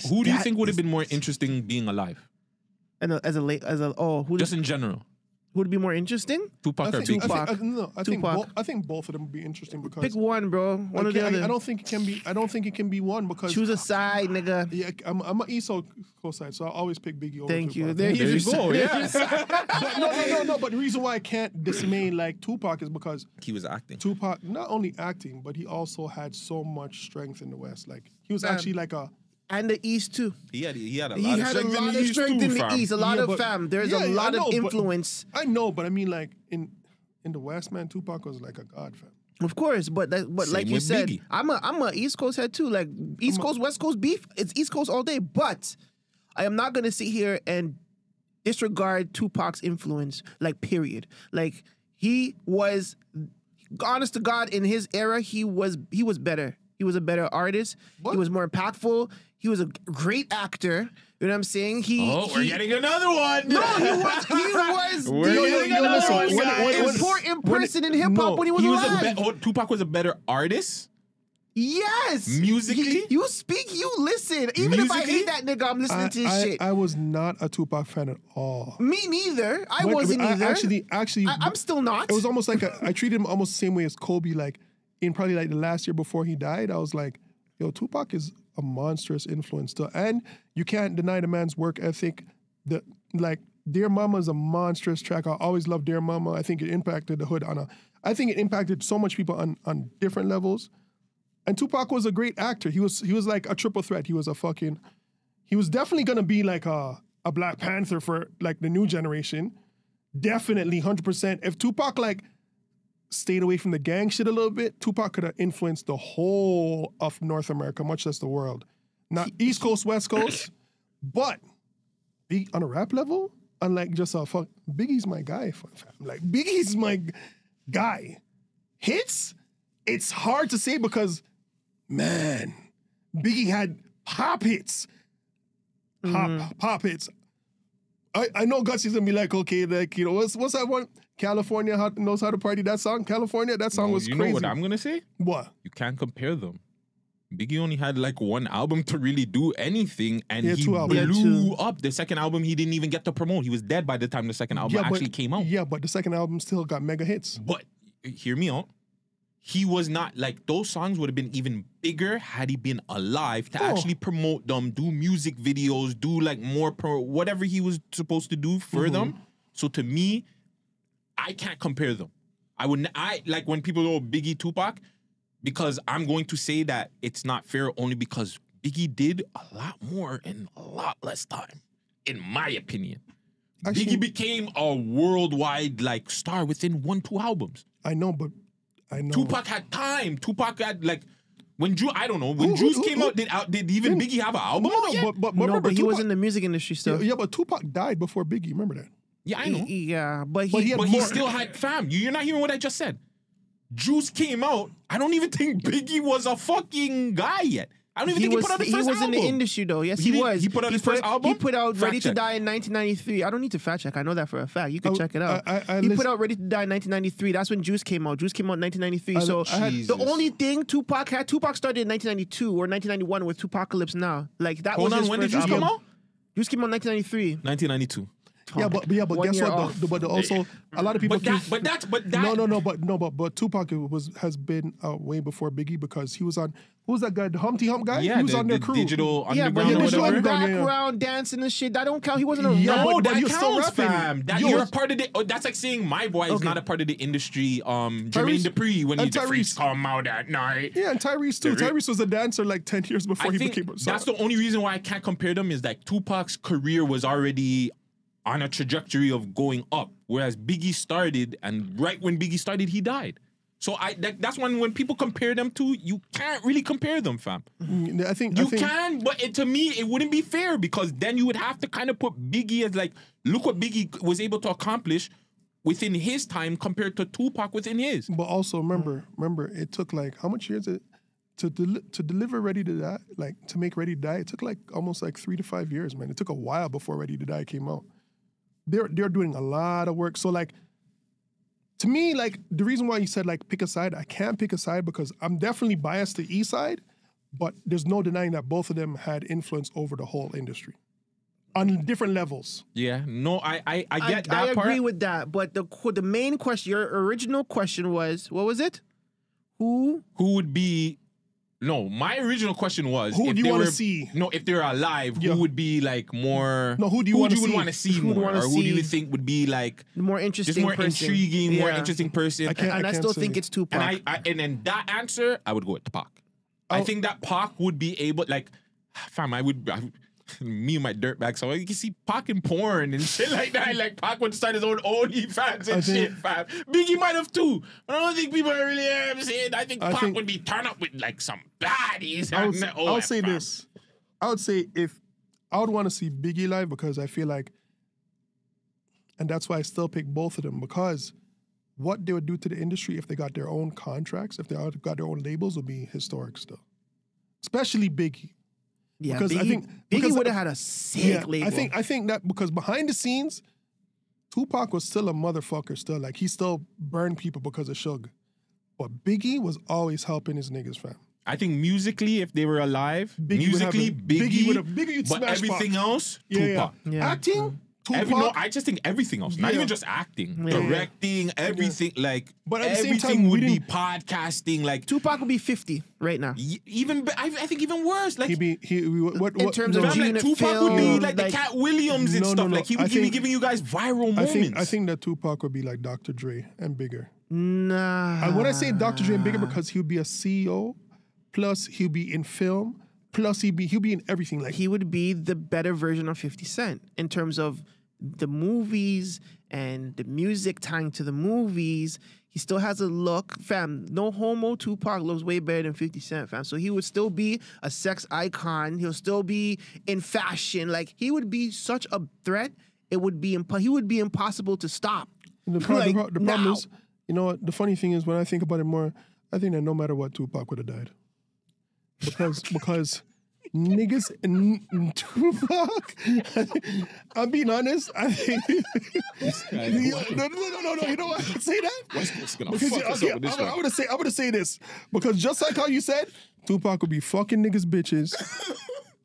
Who do you think would have been more interesting being alive? And who Just in general. who would be more interesting? Tupac or Biggie? I think both of them would be interesting because Pick one, bro. One or the other. I don't think it can be one because Choose a side, nigga. Yeah, I'm an East Coast side, so I always pick Biggie over Thank you. Tupac. There you go. Yes. No. But the reason why I can't dismay like Tupac is because He was acting. Tupac not only acting, but he also had so much strength in the West. Like he was actually like a. And the East too. He had a He lot had a of lot of strength in the East. A lot Yeah, of but- fam. There's yeah, a lot I know, of but- influence. I know, but I mean, like in the West, man, Tupac was like a god, fam. Of course, but like you with said, Biggie. I'm a East Coast head too. Like East Coast, West Coast beef. It's East Coast all day. But I am not gonna sit here and disregard Tupac's influence. Like period. Like he was, honest to God, in his era, he was better. He was a better artist. What? He was more impactful. He was a great actor. You know what I'm saying? We're getting another one. No, he was We're getting another one, guys. important person in hip hop when he was alive. Tupac was a better artist. Yes. Musically? You speak, you listen. Even if I Musically? hate that nigga, I'm listening to his shit. I was not a Tupac fan at all. Me neither. I When- wasn't either. Actually, I'm still not. It was almost like I treated him almost the same way as Kobe. Like in probably like the last year before he died, I was like, yo, Tupac is a monstrous influence to, and you can't deny the man's work ethic. Dear Mama is a monstrous track. I always loved Dear Mama. I think it impacted the hood I think it impacted so much people on different levels. And Tupac was a great actor. He was like a triple threat. He was definitely gonna be like a Black Panther for like the new generation. Definitely 100%. If Tupac like stayed away from the gang shit a little bit, Tupac could have influenced the whole of North America, much less the world. Not East Coast, West Coast, but on a rap level, unlike just Biggie's my guy, fam. Like Biggie's my guy. Hits, it's hard to say because, man, Biggie had pop hits. Pop hits. I know Gutsy's gonna be like, okay, like, you know, what's that one? California knows how to party. That song, California, that song was you crazy. know what I'm gonna say? What? You can't compare them. Biggie only had like one album to really do anything, and Yeah, he two albums. blew up. The second album, he didn't even get to promote. He was dead by the time the second album actually came out. Yeah, but the second album still got mega hits. But hear me out. He was not like, those songs would have been even bigger had he been alive to actually promote them, do music videos, do like more whatever he was supposed to do for them. So to me, I can't compare them. I like when people go Biggie, Tupac, because I'm going to say that it's not fair only because Biggie did a lot more in a lot less time, in my opinion. Actually, Biggie became a worldwide like star within 1-2 albums. I know, but I know. Tupac had time. Tupac had like when I don't know, when Juice came out, did even Biggie have an album? But no, remember, but he Tupac, was in the music industry still. Yeah, but Tupac died before Biggie. Remember that? Yeah, I know. Yeah, but he had But more. he still had fam. You're not hearing what I just said. Juice came out. I don't even think Biggie was a fucking guy yet. I don't even think he put out his first was album. in the industry though. Yes, He he did- was. he put out his first album? He put out Fact Ready to check. Die in 1993. I don't need to fact check. I know that for a fact. You can check it out. I He listen- put out Ready to Die in 1993. That's when Juice came out. Juice came out in 1993. So I had- the only thing Tupac started in 1992 or 1991 with Tupacalypse Now. Like that Hold was on, his when did first Juice come album. out? Juice came out in 1993. 1992. Yeah, but 1 guess year what? off. But also a lot of people. But that. But Tupac has been way before Biggie because he was on. Who was that guy? The Humpty Hump guy. Yeah, he was on their the crew. Digital Yeah, but Underground he or was Digital on whatever. Underground, yeah. background dancing and shit. That don't count. He wasn't a Yeah, rapper. but that he was still counts, rapping. fam. That Yo, you're a part of the. That's like saying my boy is not a part of the industry. Jermaine Dupri when and the Tyrese. freaks come out at night. Yeah, and Tyrese too. Tyrese was a dancer like 10 years before I he think became. that's the only reason why I can't compare them is that Tupac's career was already on a trajectory of going up, whereas Biggie started, and right when Biggie started, he died. So that's when people compare them to, you can't really compare them, fam. I think You can, but to me, it wouldn't be fair because then you would have to kind of put Biggie as like, look what Biggie was able to accomplish within his time compared to Tupac within his. But also remember, it took like how much years to deliver Ready to Die, like to make Ready to Die. It took like almost like 3 to 5 years, man. It took a while before Ready to Die came out. They're doing a lot of work. So like, to me, like the reason why you said like pick a side, I can't pick a side because I'm definitely biased to East Side, But there's no denying that both of them had influence over the whole industry on different levels. Yeah, no, I get that I part. agree with that, but the main question, your original question was, what was it? Who would be? No, my original question was, Who if do you they wanna were- see? No, if they're alive, Yeah. who would be like more? No, who do you wanna see? want to see Who do you more, wanna or who do you see? think would be like the more interesting just more person? intriguing, more Yeah. interesting person? I can't- And I still say. think it's Tupac. And then that answer, I would go with Pac. I Oh. think that Pac would be able, like, fam, me and my dirtbag, so you can see Pac in porn and shit like that. Like, Pac would start his own OnlyFans and shit, fam. Biggie might have too. But I don't think people are really saying. I think Pac would be turned up with, like, some baddies. I'll say this. I would say if I would want to see Biggie live because I feel like, and that's why I still pick both of them, because what they would do to the industry if they got their own contracts, if they got their own labels, would be historic still. Especially Biggie. Yeah, Because I think- Biggie because- would have had a sick label. I think that because behind the scenes, Tupac was still a motherfucker. Still, like he still burned people because of Suge, but Biggie was always helping his niggas, fam. I think musically, if they were alive, Biggie would have Biggie, Biggie would but smash everything Pac. else, Yeah, Tupac. Yeah. Acting, Tupac. I just think everything else, not Yeah. even just acting, Yeah. directing, everything. Like, But at the same everything time, we would be didn't- podcasting. Like, Tupac would be 50 right now. I think even worse. Like, What In terms of fam, like unit Tupac would be film, like the like- Cat Williams and No, stuff. no, Like, he I would be think- giving you guys viral moments. I think that Tupac would be like Dr. Dre and bigger. Nah. And when I say Dr. Dre and bigger, because he would be a CEO, plus he'll be in film, plus he'll be in everything. Like He would be the better version of 50 Cent in terms of the movies and the music tying to the movies. He still has a look, fam. No homo, Tupac looks way better than 50 Cent, fam. So he would still be a sex icon. He'll still be in fashion. Like, he would be such a threat. It would be he would be impossible to stop. the problem now. is, you know what? The funny thing is, when I think about it more, I think that no matter what, Tupac would have died. Because niggas and Tupac. I'm being honest. I think. No. You know why I say that? It's gonna Because, fuck us up with this one. I'm gonna say this because just like how you said, Tupac would be fucking niggas bitches.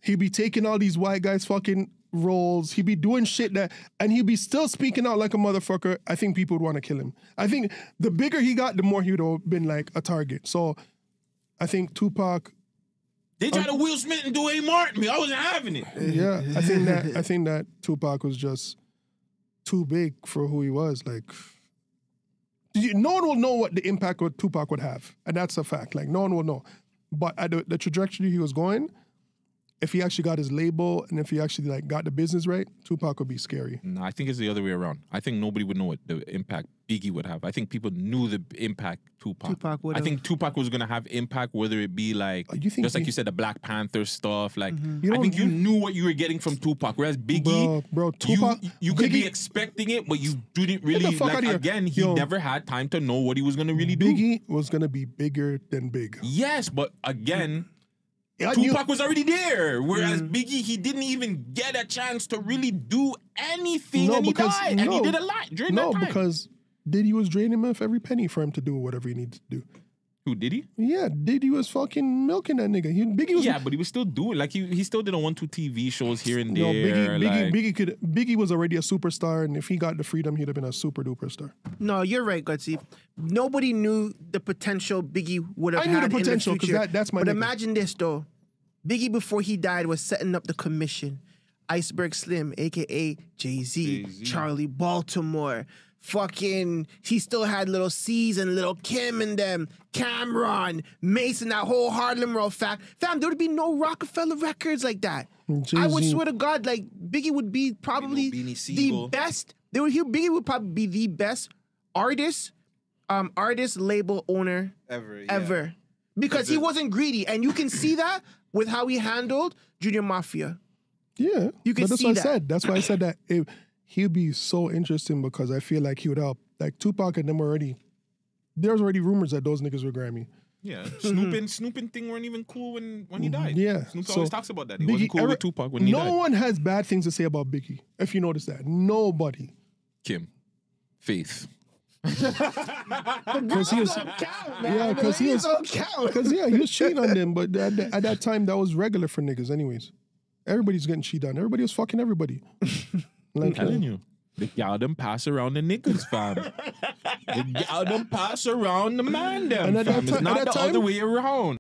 He'd be taking all these white guys fucking roles. He'd be doing shit and he'd be still speaking out like a motherfucker. I think people would want to kill him. I think the bigger he got, the more he would have been like a target. So I think Tupac. They tried to Will Smith and do A. Martin. I wasn't having it. Yeah, I think that Tupac was just too big for who he was. Like, no one will know what the impact what Tupac would have, and that's a fact. Like, no one will know. But at the trajectory he was going, if he actually got his label and if he actually like got the business right, Tupac would be scary. No, I think it's the other way around. I think nobody would know what the impact Biggie would have. I think people knew the impact Tupac would I have. think Tupac was gonna have impact, whether it be like You think just like he- you said, the Black Panther stuff. Like You I know, think you you- knew what you were getting from Tupac. Whereas Biggie, Bro, Tupac, you could be Biggie- expecting it, but you didn't the really. fuck Like outta here. again, he Yo. never had time to know what he was gonna really do. Biggie was gonna be bigger than big. Yes, but again. And you- Tupac was already there, whereas Biggie, he didn't even get a chance to really do anything, and he died, and he did a lot during that time. because Diddy was draining him of every penny for him to do whatever he needed to do. Who did he? Yeah, Diddy was fucking milking that nigga. Biggie was Yeah, but he was still doing like he still did a 1-2 TV shows here and no, there. Biggie was already a superstar, and if he got the freedom, he'd have been a super duper star. No, you're right, Gutsy. Nobody knew the potential Biggie would have I had knew the potential in the future. that's my But nigga. imagine this though. Biggie, before he died, was setting up the commission. Iceberg Slim, aka Jay-Z, Charlie Baltimore, fucking, he still had Little C's and Little Kim and them, Cameron, Mason, that whole Harlem World fact. Fam, there would be no Rockefeller records like that. I would Jay-Z. swear to God, like Biggie would be probably Beanie the Siegel. best. Biggie would probably be the best artist label owner ever. Because he wasn't greedy. And you can see that with how he handled Junior Mafia. Yeah, You can but that's see what that. I said. That's why I said that he'd be so interesting because I feel like he would help. Like Tupac and them there's already rumors that those niggas were Grammy. Yeah, Snooping thing weren't even cool when he died. Yeah, Snoop so always talks about that. He wasn't cool with Tupac when he no died. one has bad things to say about Biggie. If you notice that, nobody. Kim, Faith, Because he was, Yeah, because he was, don't count. because he was cheating on them. But at that time, that was regular for niggas, anyways. Everybody's getting cheated on. Everybody was fucking everybody. I'm telling you. The gal them pass around the niggas, fam. The gal them pass around the man them, And at fam. that It's not at that the other time- way around.